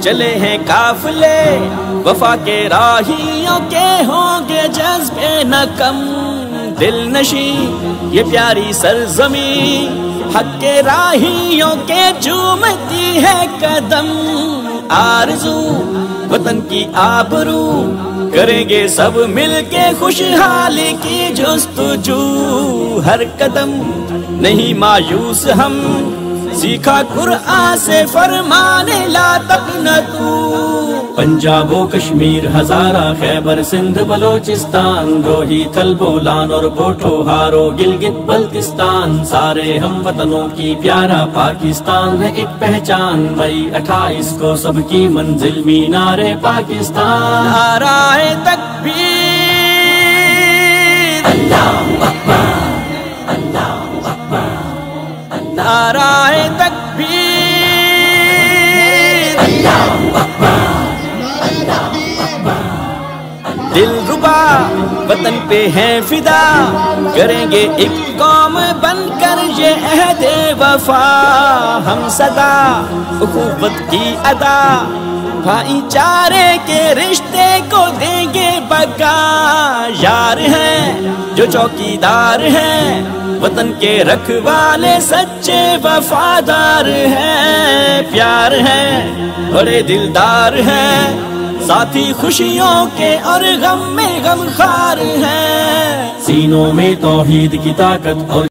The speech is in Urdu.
چلے ہیں قافلے وفا کے راہیوں کے ہوں گے جذبے نہ کم دل نشی یہ پیاری سرزمین حق کے راہیوں کے چومتی ہے قدم آرزو وطن کی آبرو کریں گے سب مل کے خوشحالی کی جستجو ہر قدم نہیں مایوس ہم سیکھا قرآن سے فرمان لا تقنطو پنجاب و کشمیر ہزارہ خیبر سندھ بلوچستان روہی تھل بولان اور بوٹو ہارو گلگت بلتستان سارے ہم وطنوں کی پیارا پاکستان ہے ایک پہچان مئی 28 کو سب کی منزل مینار پاکستان نعرہ تکبیر اللہ اکبر اللہ اکبر نعرہ تکبیر اللہ اکبر دل ربا وطن پہ ہیں فدا کریں گے ایک قوم بن کر یہ عہد وفا ہم صدا اخوت کی ادا بھائی چارے کے رشتے کو دیں گے بقا یار ہیں جو چوکیدار ہیں وطن کے رکھوالے سچے وفادار ہیں پیار ہیں بڑے دلدار ہیں ساتھی خوشیوں کے اور غم میں غمخوار ہیں سینوں میں توحید کی طاقت اور